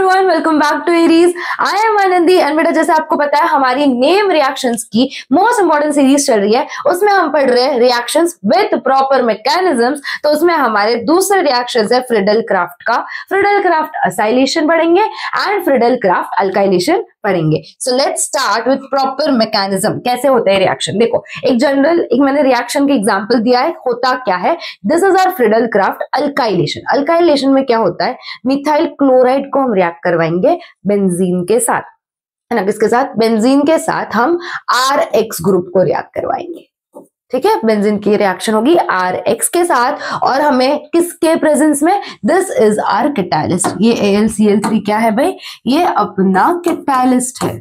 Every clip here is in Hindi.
Everyone, welcome back to Aries. I am Anandi and बेटा जैसे आपको पता है हमारी नेम रिएक्शंस की मोस्ट इंपॉर्टेंट सीरीज चल रही है, उसमें हम पढ़ रहे हैं रिएक्शंस विद प्रॉपर मैकेनिज्म्स। तो उसमें हमारे दूसरे रिएक्शंस है फ्रीडल क्राफ्ट का। फ्रीडल क्राफ्ट असाइलेशन पढ़ेंगे एंड फ्रीडल क्राफ्ट अल्काइलेशन पढ़ेंगे। So let's start with proper mechanism. कैसे होता है रिएक्शन? देखो एक मैंने रिएक्शन के एग्जांपल दिया है, होता क्या है। This is our Friedel Crafts alkylation. Alkylation में क्या होता है, मिथाइल क्लोराइड को हम रिएक्ट करवाएंगे बेंजीन के साथ, है ना। किसके साथ? बेंजीन के साथ हम RX ग्रुप को रिएक्ट करवाएंगे। ठीक है, बेंजीन की रिएक्शन होगी RX के साथ और हमें किसके प्रेजेंस में? This is our catalyst. ये AlCl3 क्या है भाई? ये अपना कैटालिस्ट है।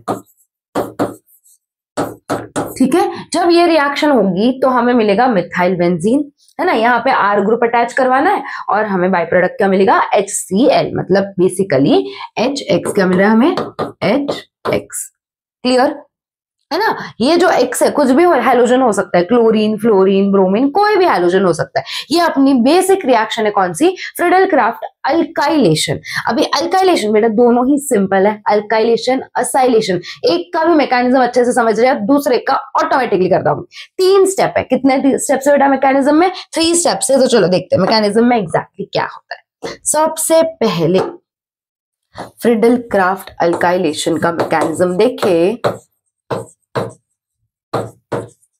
ठीक है, जब ये रिएक्शन होगी तो हमें मिलेगा मिथाइल बेंजीन, है ना। यहाँ पे R ग्रुप अटैच करवाना है और हमें बाय प्रोडक्ट क्या मिलेगा? HCl, मतलब बेसिकली HX क्या मिल रहा है हमें? HX। क्लियर है ना। ये जो X है कुछ भी हैलोजन हो सकता है, क्लोरीन, फ्लोरीन, ब्रोमीन, कोई भी हैलोजन हो सकता है। ये अपनी बेसिक रिएक्शन है, कौन सी? Friedel Crafts alkylation. अभी अल्काइलेशन बेटा दोनों ही सिंपल है, अल्काइलेशन, असाइलेशन। एक का भी मैकेनिज्म अच्छे से समझ रहे हैं, दूसरे का ऑटोमेटिकली करता हूँ। 3 स्टेप है। कितने स्टेप्स है बेटा मैकेनिज्म में? 3 स्टेप्स है। तो चलो देखते हैं मैकेनिज्म में एग्जैक्टली क्या होता है। सबसे पहले फ्रीडल क्राफ्ट अल्काइलेशन का मैकेनिज्म देखे,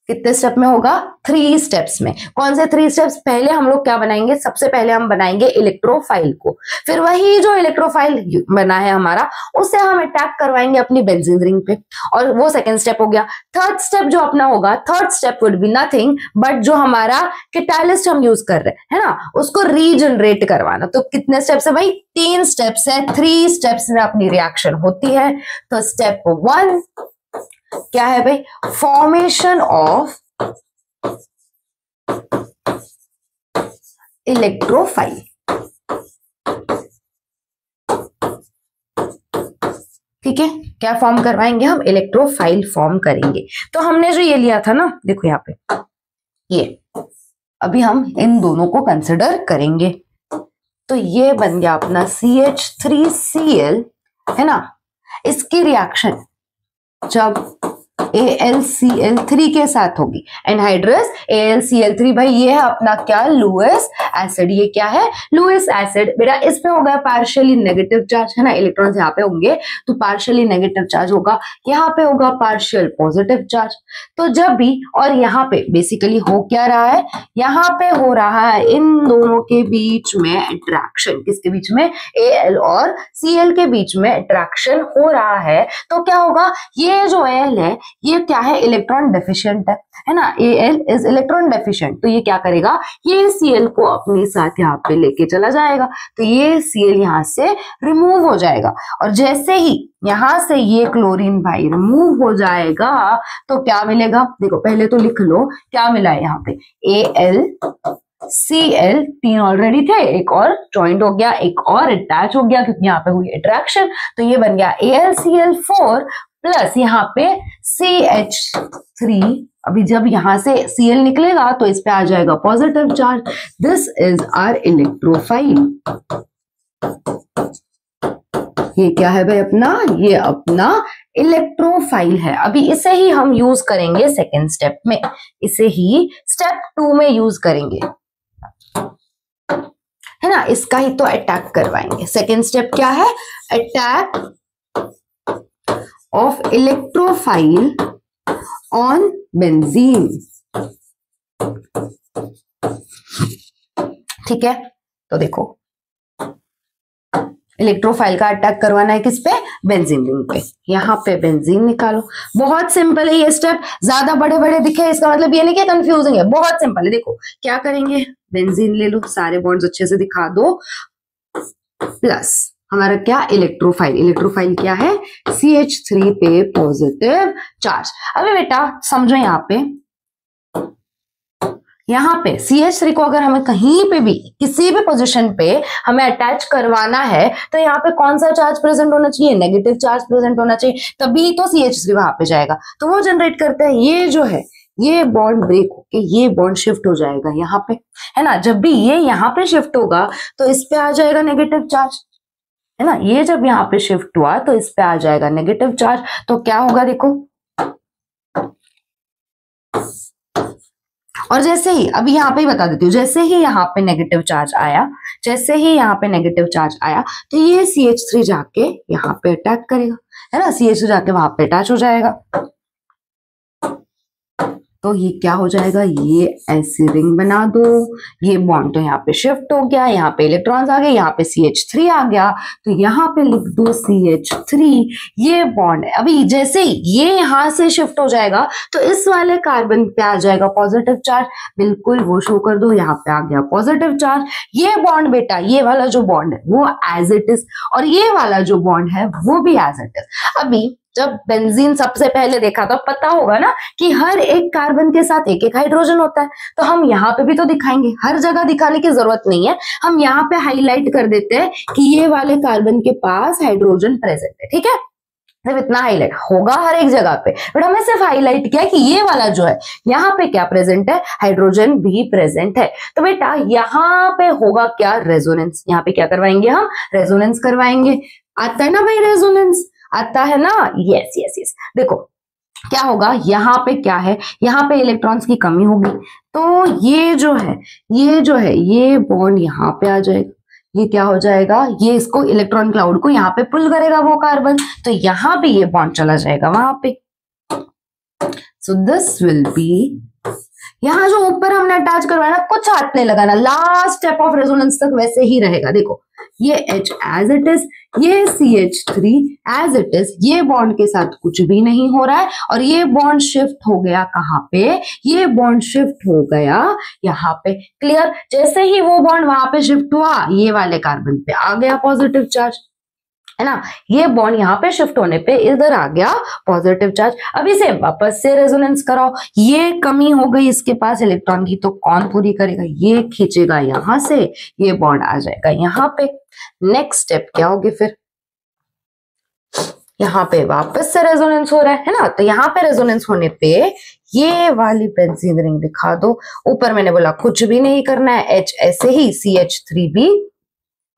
कितने स्टेप में होगा? 3 स्टेप्स में। कौन से 3 स्टेप्स? पहले हम लोग क्या बनाएंगे? सबसे पहले हम बनाएंगे इलेक्ट्रोफाइल को, फिर वही जो इलेक्ट्रोफाइल बना है हमारा उसे हम अटैक करवाएंगे अपनी बेंजीन रिंग पे, और वो सेकंड स्टेप हो गया। थर्ड स्टेप जो अपना होगा, third step would be nothing but जो हमारा कैटालिस्ट हम यूज कर रहे हैं, है ना, उसको रीजनरेट करवाना। तो कितने स्टेप्स है भाई? 3 स्टेप्स है। 3 स्टेप्स में अपनी रिएक्शन होती है। तो स्टेप 1 क्या है भाई? Formation of electrophile. ठीक है, क्या फॉर्म करवाएंगे हम? इलेक्ट्रोफाइल फॉर्म करेंगे। तो हमने जो ये लिया था ना, देखो यहाँ पे ये, अभी हम इन दोनों को कंसिडर करेंगे। तो ये बन गया अपना CH3Cl, है ना। इसकी रिएक्शन जब AlCl3 के साथ होगी, एनहाइड्रस AlCl3, भाई ये है अपना क्या? Lewis acid. ये क्या है? Lewis acid. बेटा इस पे होगा पार्शियली नेगेटिव चार्ज, है ना। इलेक्ट्रॉन्स यहाँ पे होंगे तो पार्शियली नेगेटिव चार्ज होगा, यहाँ पे होगा पार्शियल पॉजिटिव चार्ज। तो जब भी, और यहाँ पे बेसिकली हो क्या रहा है? यहाँ पे हो रहा है इन दोनों के बीच में अट्रैक्शन। किसके बीच में? Al और Cl के बीच में अट्रैक्शन हो रहा है। तो क्या होगा? ये जो Al है ये क्या है? इलेक्ट्रॉन डेफिशिएंट है ना। Al is electron deficient. तो ये क्या करेगा? ये Cl को अपने साथ यहाँ पे लेके चला जाएगा। तो ये Cl यहाँ से रिमूव हो जाएगा, और जैसे ही यहाँ से ये क्लोरीन भाई रिमूव हो जाएगा तो क्या मिलेगा? देखो पहले तो लिख लो क्या मिला है यहाँ पे। AlCl 3 ऑलरेडी थे, एक और ज्वाइंट हो गया, एक और अटैच हो गया क्योंकि यहाँ पे हुई अट्रैक्शन। तो ये बन गया AlCl4 प्लस यहाँ पे CH3। अभी जब यहां से Cl निकलेगा तो इस पे आ जाएगा positive charge. This is our electrophile. ये क्या है भाई अपना? ये अपना इलेक्ट्रोफाइल है। अभी इसे ही हम यूज करेंगे सेकेंड स्टेप में, इसे ही स्टेप 2 में यूज करेंगे, है ना। इसका ही तो अटैक करवाएंगे। सेकेंड स्टेप क्या है? Attack of electrophile on benzene। ठीक है, तो देखो इलेक्ट्रोफाइल का अटैक करवाना है किस पे? बेंजीन रिंग पे। यहाँ पे बेंजीन निकालो। बहुत सिंपल है ये स्टेप। ज्यादा बड़े बड़े दिखे इसका मतलब ये नहीं कि कंफ्यूजिंग है, बहुत सिंपल है। देखो क्या करेंगे? बेंजीन ले लो, सारे बॉन्ड्स अच्छे से दिखा दो, प्लस हमारा क्या? इलेक्ट्रोफाइल। इलेक्ट्रोफाइल क्या है? CH3 पे पॉजिटिव चार्ज। अभी बेटा समझो यहाँ पे CH3 को अगर हमें कहीं पे भी किसी भी पोजीशन पे हमें अटैच करवाना है तो यहाँ पे कौन सा चार्ज प्रेजेंट होना चाहिए? नेगेटिव चार्ज प्रेजेंट होना चाहिए, तभी तो CH3 वहां पे जाएगा। तो वो जनरेट करते हैं। ये जो है ये बॉन्ड ब्रेक होके ये बॉन्ड शिफ्ट हो जाएगा यहाँ पे, है ना। जब भी ये यहाँ पे शिफ्ट होगा तो इस पे आ जाएगा नेगेटिव चार्ज। है ना। ये जब यहाँ पे शिफ्ट हुआ तो इस पे आ जाएगा नेगेटिव चार्ज। तो क्या होगा देखो, और जैसे ही अभी यहाँ पे ही बता देती हूँ, जैसे ही यहाँ पे नेगेटिव चार्ज आया, जैसे ही यहाँ पे नेगेटिव चार्ज आया तो ये CH3 जाके यहाँ पे अटैक करेगा, है ना। CH3 जाके वहां पे अटैच हो जाएगा, तो ये क्या हो जाएगा, ये ऐसी रिंग बना दो। ये बॉन्ड तो यहाँ पे शिफ्ट हो गया, यहाँ पे इलेक्ट्रॉन्स आ गए, यहाँ पे CH3 आ गया, तो यहाँ पे लिख दो CH3। ये बॉन्ड है, अभी जैसे ही ये यहाँ से शिफ्ट हो जाएगा तो इस वाले कार्बन पे आ जाएगा पॉजिटिव चार्ज। बिल्कुल वो शो कर दो, यहाँ पे आ गया पॉजिटिव चार्ज। ये बॉन्ड बेटा, ये वाला जो बॉन्ड है वो एज इट इज, और ये वाला जो बॉन्ड है वो भी एज इट इज। अभी जब बेंजीन सबसे पहले देखा था, पता होगा ना कि हर एक कार्बन के साथ एक एक हाइड्रोजन होता है, तो हम यहाँ पे भी तो दिखाएंगे, हर जगह दिखाने की जरूरत नहीं है, हम यहाँ पे हाईलाइट कर देते हैं कि ये वाले कार्बन के पास हाइड्रोजन प्रेजेंट है, ठीक है। सिर्फ इतना हाईलाइट होगा हर एक जगह पे, बट हमें सिर्फ हाईलाइट किया कि ये वाला जो है यहाँ पे क्या प्रेजेंट है, हाइड्रोजन भी प्रेजेंट है। तो बेटा यहाँ पे होगा क्या, रेजोनेंस। यहाँ पे क्या करवाएंगे हम, रेजोनेंस करवाएंगे। आता है ना भाई रेजोनेंस, आता है ना, यस यस यस। देखो क्या होगा, यहाँ पे क्या है, यहाँ पे इलेक्ट्रॉन्स की कमी होगी, तो ये जो है ये बॉन्ड यहाँ पे आ जाएगा। ये क्या हो जाएगा, ये इसको इलेक्ट्रॉन क्लाउड को यहाँ पे पुल करेगा वो कार्बन, तो यहाँ पे ये बॉन्ड चला जाएगा वहां पे। सो दिस विल बी, यहाँ जो ऊपर हमने अटैच करवाया ना, कुछ हाथ नहीं लगाना, लास्ट स्टेप ऑफ रेजोनेंस तक वैसे ही रहेगा। देखो ये H एज इट इज, ये CH3 एज इट इज, ये बॉन्ड के साथ कुछ भी नहीं हो रहा है, और ये बॉन्ड शिफ्ट हो गया कहाँ पे, ये बॉन्ड शिफ्ट हो गया यहाँ पे। क्लियर, जैसे ही वो बॉन्ड वहां पे शिफ्ट हुआ, ये वाले कार्बन पे आ गया पॉजिटिव चार्ज, है ना। ये बॉन्ड यहाँ पे शिफ्ट होने पे इधर आ गया पॉजिटिव चार्ज। अब इसे वापस से रेजोनेंस कराओ, ये कमी हो गई इसके पास इलेक्ट्रॉन की, तो कौन पूरी करेगा, ये खींचेगा यहाँ से, ये बॉन्ड आ जाएगा यहाँ पे। नेक्स्ट स्टेप क्या होगी फिर, यहाँ पे वापस से रेजोनेंस हो रहा है ना, तो यहाँ पे रेजोनेंस होने पे ये वाली बेंजीन रिंग दिखा दो। ऊपर मैंने बोला कुछ भी नहीं करना है, H ऐसे ही, CH3 भी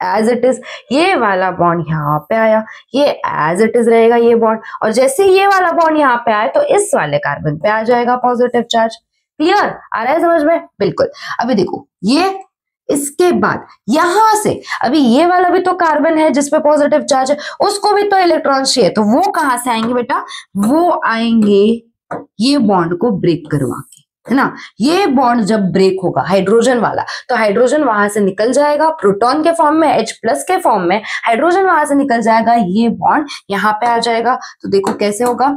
एज इट इज, ये वाला बॉन्ड यहाँ पे आया, ये एज इट इज रहेगा ये बॉन्ड, और जैसे ये वाला बॉन्ड यहाँ पे आए तो इस वाले कार्बन पे आ जाएगा पॉजिटिव चार्ज। क्लियर, आ रहा है समझ में, बिल्कुल। अभी देखो ये, इसके बाद यहां से अभी ये वाला भी तो कार्बन है जिसपे पॉजिटिव चार्ज है, उसको भी तो इलेक्ट्रॉन चाहिए, तो वो कहां से आएंगे बेटा, वो आएंगे ये बॉन्ड को ब्रेक करवा के, है ना। ये बॉन्ड जब ब्रेक होगा हाइड्रोजन वाला, तो हाइड्रोजन वहां से निकल जाएगा प्रोटॉन के फॉर्म में, H प्लस के फॉर्म में, हाइड्रोजन वहां से निकल जाएगा, ये बॉन्ड यहाँ पे आ जाएगा। तो देखो कैसे होगा,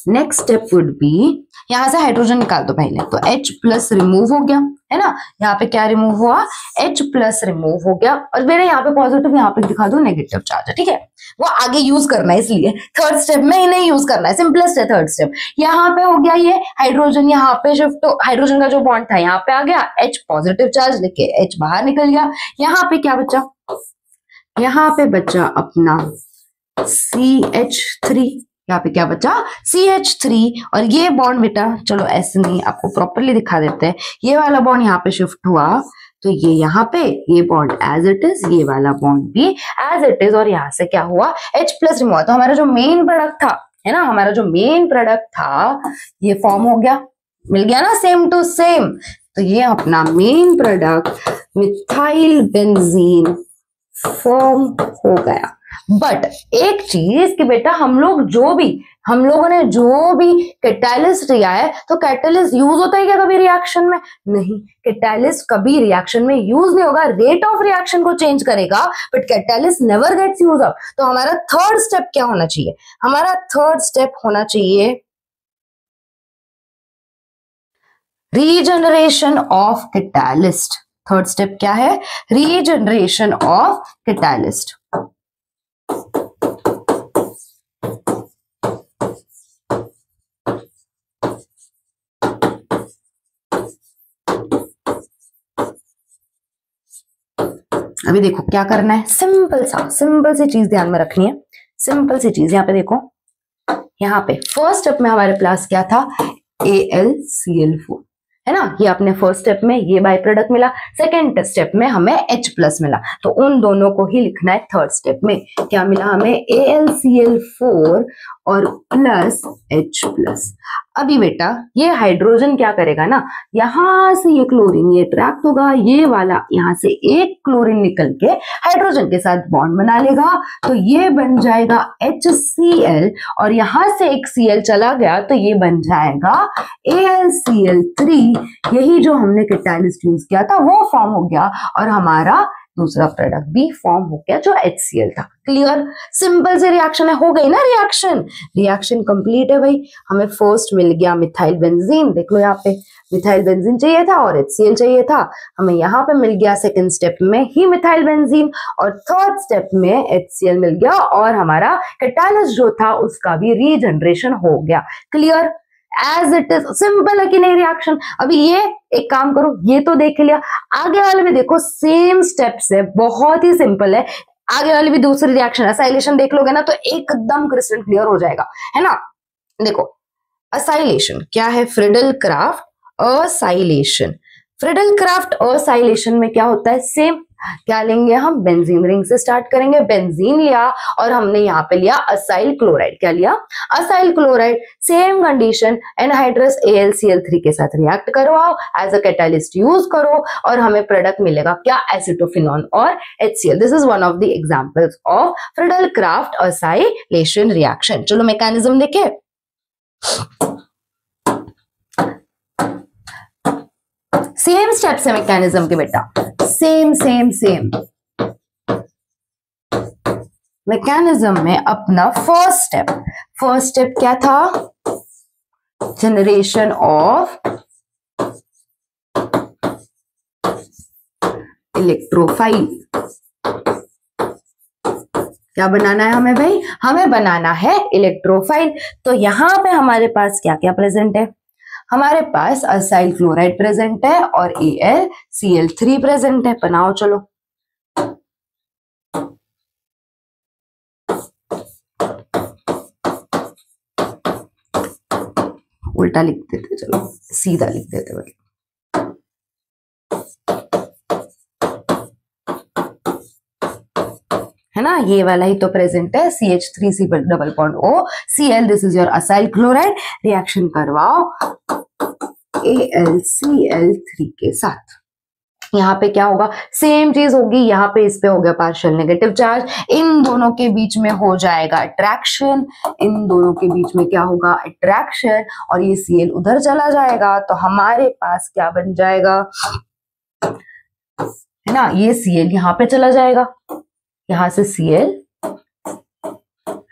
नेक्स्ट स्टेप वुड बी, यहां से हाइड्रोजन निकाल दो पहले, तो H प्लस रिमूव हो गया, है ना। यहाँ पे क्या रिमूव हुआ, H प्लस रिमूव हो गया, और मेरे यहाँ पे पॉजिटिव, यहाँ पे दिखा दो नेगेटिव चार्ज है, ठीक है। वो आगे यूज करना है, इसलिए थर्ड स्टेप में ही नहीं यूज करना है, सिंपलेस्ट है थर्ड स्टेप। यहाँ पे हो गया ये हाइड्रोजन, यहाँ पे शिफ्ट, हाइड्रोजन का जो बॉन्ड था यहाँ पे आ गया, H पॉजिटिव चार्ज लेके H बाहर निकल गया। यहाँ पे क्या बचा, यहाँ पे बचा अपना CH3, यहाँ पे क्या बचा, CH3, और ये बॉन्ड बेटा, चलो ऐसे नहीं, आपको प्रॉपरली दिखा देते हैं। ये वाला बॉन्ड यहाँ पे शिफ्ट हुआ, तो ये यहाँ पे ये बॉन्ड एज इट इज, ये वाला बॉन्ड भी एज इट इज, और यहाँ से क्या हुआ, H प्लस रिमूव। तो हमारा जो मेन प्रोडक्ट था, है ना, हमारा जो मेन प्रोडक्ट था ये फॉर्म हो गया, मिल गया ना, सेम टू सेम। तो ये अपना main product methyl benzene form हो गया। बट एक चीज कि बेटा हम लोगों ने जो भी कैटालिस्ट लिया है, तो कैटालिस्ट यूज होता है क्या कभी रिएक्शन में, नहीं, कैटालिस्ट कभी रिएक्शन में यूज नहीं होगा, रेट ऑफ रिएक्शन को चेंज करेगा, but catalyst never gets use up. तो हमारा थर्ड स्टेप क्या होना चाहिए, हमारा थर्ड स्टेप होना चाहिए regeneration of catalyst. Third step क्या है, रीजनरेशन ऑफ कैटालिस्ट। अभी देखो क्या करना है, सिंपल सी चीज ध्यान में रखनी है, सिंपल सी चीज। यहाँ पे देखो, यहाँ पे फर्स्ट स्टेप में हमारे पास क्या था, AlCl4, है ना। ये अपने फर्स्ट स्टेप में ये बाय प्रोडक्ट मिला, सेकेंड स्टेप में हमें H प्लस मिला, तो उन दोनों को ही लिखना है थर्ड स्टेप में। क्या मिला हमें? AlCl4 और प्लस H प्लस। अभी बेटा ये हाइड्रोजन क्या करेगा ना, यहां से ये क्लोरीन ये अट्रैक्ट होगा, ये वाला यहां से एक क्लोरीन निकल के हाइड्रोजन के साथ बॉन्ड बना लेगा, तो ये बन जाएगा HCl, और यहां से एक Cl चला गया तो ये बन जाएगा AlCl3। यही जो हमने कैटालिस्ट यूज किया था वो फॉर्म हो गया, और हमारा दूसरा प्रोडक्ट भी फॉर्म हो गया जो HCl था। क्लियर? सिंपल से रिएक्शन है, हो गई ना रिएक्शन कंप्लीट है भाई। हमें फर्स्ट मिल गया मिथाइल बेंजीन, देख लो यहाँ पे मिथाइल बेंजीन चाहिए था और HCl चाहिए था, हमें यहाँ पे मिल गया सेकंड स्टेप में ही मिथाइल बेंजीन, और थर्ड स्टेप में HCl मिल गया, और हमारा कैटालिस्ट जो था उसका भी रीजनरेशन हो गया। Clear? As it is simple है कि नहीं रिएक्शन। अभी ये एक काम करो, ये तो देख लिया, आगे वाले भी देखो सेम स्टेप्स है, बहुत ही सिंपल है। आगे वाली भी दूसरी रिएक्शन असाइलेशन देख लोगे ना तो एकदम क्रिस्टल क्लियर हो जाएगा, है ना। देखो असाइलेशन क्या है, Friedel Crafts acylation. Friedel Crafts acylation में क्या होता है, सेम क्या लेंगे हम, बेंजीन रिंग से स्टार्ट करेंगे। बेंजीन लिया और हमने यहाँ पे लिया असाइल क्लोराइड। क्या लिया? Acyl chloride. Same condition, anhydrous AlCl3 के साथ रिएक्ट करवाओ, एज अ कैटालिस्ट यूज करो, और हमें प्रोडक्ट मिलेगा क्या, एसिटोफिनॉन और HCl। This is one of the examples of Friedel Crafts acylation reaction. चलो मैकेनिज्म देखे। सेम स्टेप्स है मैकेनिज्म के बेटा, सेम मैकेनिज्म में अपना फर्स्ट स्टेप क्या था, जनरेशन ऑफ इलेक्ट्रोफाइल। क्या बनाना है हमें भाई, हमें बनाना है इलेक्ट्रोफाइल। तो यहां पे हमारे पास क्या क्या प्रेजेंट है, हमारे पास असाइल क्लोराइड प्रेजेंट है और AlCl3 प्रेजेंट है। बनाओ चलो। उल्टा लिख देते, चलो सीधा लिख देते भाई। है ना, ये वाला ही तो प्रेजेंट है, CH3C double bond O Cl, this is your acyl chloride. Reaction करवाओ AlCl3 के साथ। यहाँ पे क्या होगा, सेम चीज होगी, यहाँ पे इस पे हो गया पार्शियल नेगेटिव चार्ज, इन दोनों के बीच में हो जाएगा अट्रैक्शन, इन दोनों के बीच में क्या होगा, अट्रैक्शन, और ये Cl उधर चला जाएगा, तो हमारे पास क्या बन जाएगा, है ना, ये Cl यहाँ पे चला जाएगा, यहाँ से Cl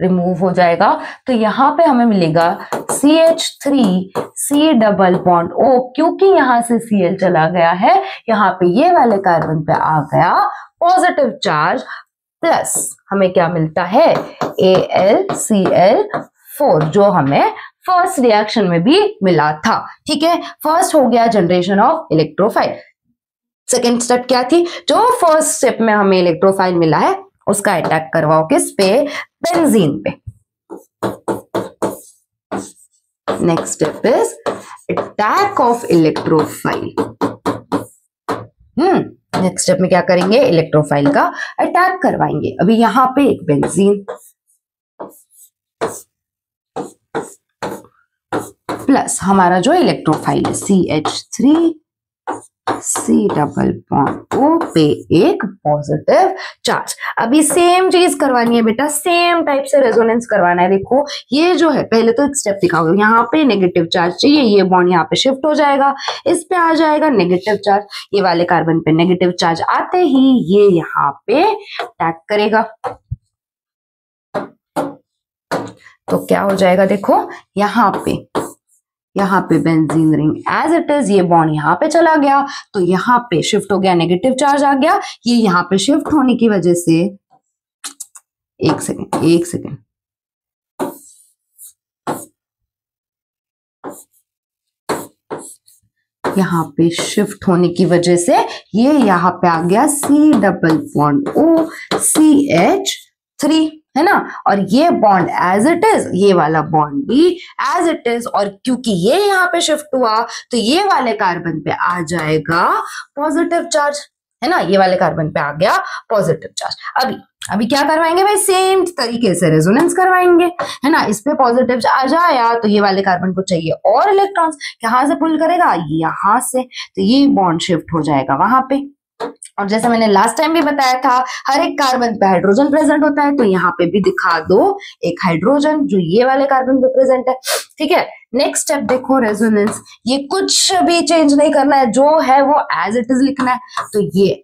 रिमूव हो जाएगा, तो यहाँ पे हमें मिलेगा CH3C डबल बॉन्ड O, क्योंकि यहाँ से Cl चला गया है, यहाँ पे ये वाले कार्बन पे आ गया पॉजिटिव चार्ज, प्लस हमें क्या मिलता है, AlCl4, जो हमें फर्स्ट रिएक्शन में भी मिला था। ठीक है, फर्स्ट हो गया generation of electrophile. Second step क्या थी, जो फर्स्ट स्टेप में हमें इलेक्ट्रोफाइल मिला है उसका अटैक करवाओ, किस पे, बेंजीन पे। Next step is attack of electrophile. Next step में क्या करेंगे, इलेक्ट्रोफाइल का अटैक करवाएंगे। अभी यहां पे एक बेंजीन प्लस हमारा जो इलेक्ट्रोफाइल है CH3C डबल बॉन्ड O पे एक पॉजिटिव चार्ज। अभी सेम चीज करवानी है बेटा, सेम टाइप से रेजोनेंस करवाना है। देखो ये जो है, पहले तो एक स्टेप दिखाओगे, यहाँ पे नेगेटिव चार्ज चाहिए, ये बॉन्ड यहाँ पे शिफ्ट हो जाएगा, इस पे आ जाएगा नेगेटिव चार्ज, ये वाले कार्बन पे नेगेटिव चार्ज आते ही ये यहाँ पे अटैक करेगा, तो क्या हो जाएगा, देखो यहाँ पे benzene ring as it is, ये बॉन्ड यहाँ पे चला गया, तो यहाँ पे शिफ्ट हो गया, नेगेटिव चार्ज आ गया, ये यहाँ पे शिफ्ट होने की वजह से, एक सेकेंड, यहाँ पे शिफ्ट होने की वजह से ये यहाँ पे आ गया C double bond O CH3, है ना, और ये बॉन्ड एज इट इज, ये वाला बॉन्ड भी एज इट इज, और क्योंकि ये यहाँ पे शिफ्ट हुआ तो ये वाले कार्बन पे आ जाएगा पॉजिटिव चार्ज, है ना, ये वाले कार्बन पे आ गया पॉजिटिव चार्ज। अभी क्या करवाएंगे भाई, सेम तरीके से रेजोनेंस करवाएंगे, है ना, इस पे पॉजिटिव चार्ज आया तो ये वाले कार्बन को चाहिए और इलेक्ट्रॉन्स, कहाँ से पुल करेगा, यहाँ से, तो ये बॉन्ड शिफ्ट हो जाएगा वहां पे। और जैसे मैंने लास्ट टाइम भी बताया था, हर एक कार्बन पे हाइड्रोजन प्रेजेंट होता है, तो यहाँ पे भी दिखा दो एक हाइड्रोजन जो ये वाले कार्बन पे प्रेजेंट है, ठीक है। नेक्स्ट स्टेप देखो रेजोनेंस, ये कुछ भी चेंज नहीं करना है, जो है वो एज इट इज लिखना है। तो ये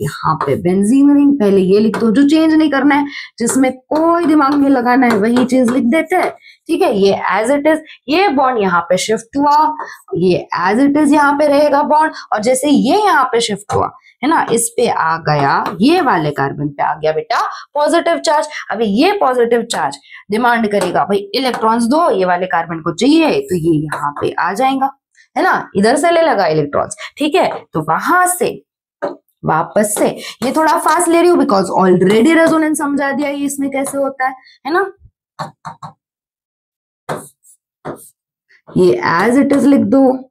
यहाँ पे बेंजीन रिंग, पहले ये लिख दो, जो चेंज नहीं करना है, जिसमें कोई दिमाग नहीं लगाना है, वही चीज लिख देते हैं, ठीक है। ये एज इट इज, ये बॉन्ड यहाँ पे शिफ्ट हुआ, ये एज इट इज यहाँ पे रहेगा बॉन्ड, और जैसे ये यहाँ पे शिफ्ट हुआ, है ना, इस पे आ गया, ये वाले कार्बन पे आ गया बेटा पॉजिटिव चार्ज। अभी ये पॉजिटिव चार्ज डिमांड करेगा भाई इलेक्ट्रॉन्स दो, ये वाले कार्बन को चाहिए, तो ये यहाँ पे आ जाएगा, है ना, इधर से ले लगा इलेक्ट्रॉन्स, ठीक है। तो वहां से वापस से, ये थोड़ा फास्ट ले रही हूँ बिकॉज ऑलरेडी रेजोनेंस समझा दिया ये इसमें कैसे होता है ना। ये एज इट इज लिख दो,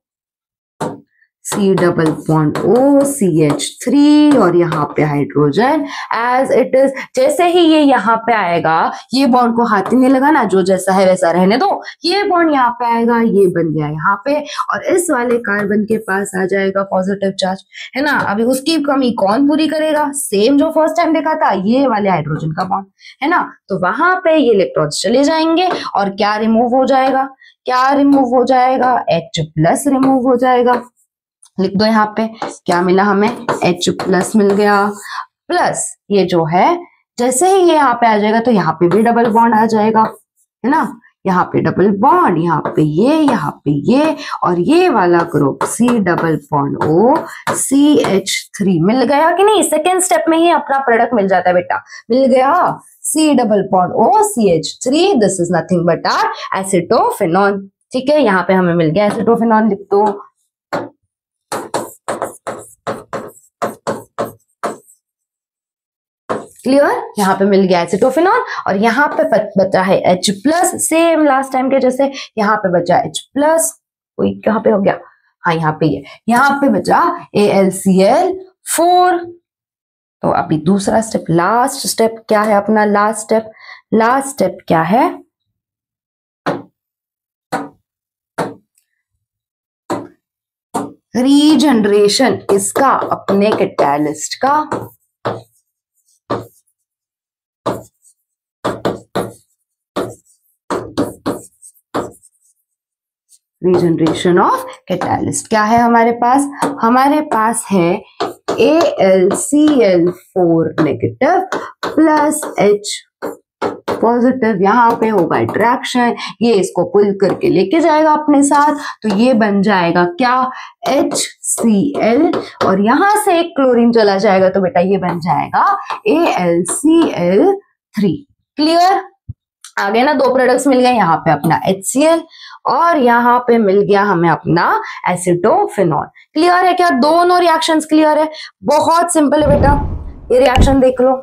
C double bond O CH3, और यहाँ पे हाइड्रोजन एज इट इज। जैसे ही ये यहाँ पे आएगा, ये बॉन्ड को हाथ ही नहीं लगाना, जो जैसा है वैसा रहने दो, ये बॉन्ड यहाँ पे आएगा, ये बन गया यहाँ पे, और इस वाले कार्बन के पास आ जाएगा पॉजिटिव चार्ज, है ना। अभी उसकी कमी कौन पूरी करेगा, सेम जो फर्स्ट टाइम देखा था, ये वाले हाइड्रोजन का बॉन्ड, है ना। तो वहां पे ये इलेक्ट्रॉन्स चले जाएंगे और क्या रिमूव हो जाएगा, क्या रिमूव हो जाएगा, H+ रिमूव हो जाएगा। लिख दो यहाँ पे, क्या मिला हमें, H+ मिल गया, प्लस ये जो है जैसे ही ये यहाँ पे आ जाएगा तो यहाँ पे भी डबल बॉन्ड आ जाएगा, है ना, यहाँ पे डबल बॉन्ड, यहाँ पे ये, यहाँ पे ये, और ये वाला group C double bond O CH3 मिल गया कि नहीं। सेकेंड स्टेप में ही अपना प्रोडक्ट मिल जाता है बेटा, मिल गया C double bond O CH3, this is nothing but our acetophenone, ठीक है। यहाँ पे हमें मिल गया एसिटोफेनॉन, लिख दो। क्लियर, यहाँ पे मिल गया एसिटोफेनॉन, और यहाँ पे बचा है H+, सेम लास्ट टाइम के जैसे, यहाँ पे बचा H+, कोई कहाँ पे हो गया, हाँ यहाँ पे, यहाँ पे बचा AlCl4। तो अभी दूसरा स्टेप, लास्ट स्टेप क्या है अपना, लास्ट स्टेप क्या है, रीजनरेशन इसका अपने कैटालिस्ट का। रीजनरेशन ऑफ कैटालिस्ट क्या है हमारे पास है AlCl4 negative plus H positive, यहाँ पे होगा अट्रैक्शन, ये इसको पुल करके लेके जाएगा अपने साथ, तो ये बन जाएगा क्या, HCl, और यहाँ से एक क्लोरीन चला जाएगा तो बेटा ये बन जाएगा AlCl3। क्लियर, आगे ना दो प्रोडक्ट्स मिल गए, यहाँ पे अपना HCl और यहाँ पे मिल गया हमें अपना एसिटोफेनॉल। क्लियर है क्या, दोनों रिएक्शंस क्लियर है, बहुत सिंपल है बेटा। ये रिएक्शन देख लो,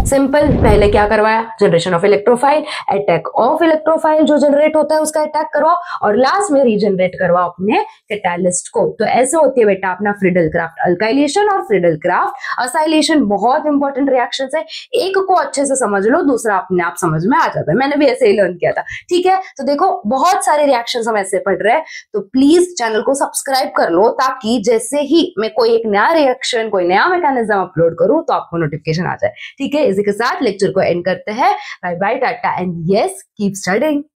सिंपल, पहले क्या करवाया, generation of electrophile, attack of electrophile जो जनरेट होता है उसका अटैक करवाओ, और लास्ट में रीजनरेट करवाओ अपने कैटालिस्ट को। तो ऐसे होती है बेटा अपना फ्रीडल क्राफ्ट अल्काइलेशन और फ्रीडल क्राफ्ट असाइलेशन। बहुत इंपॉर्टेंट रिएक्शंस है, एक को अच्छे से समझ लो, दूसरा अपने आप समझ में आ जाता है, मैंने भी ऐसे ही लर्न किया था, ठीक है। तो देखो बहुत सारे रिएक्शंस हम ऐसे पढ़ रहे हैं, तो प्लीज चैनल को सब्सक्राइब कर लो, ताकि जैसे ही मैं कोई एक नया रिएक्शन, कोई नया मैकेनिज्म अपलोड करूं तो आपको नोटिफिकेशन आ जाए, ठीक है। इसी के साथ लेक्चर को एंड करते हैं, bye bye, tata and yes, keep studying.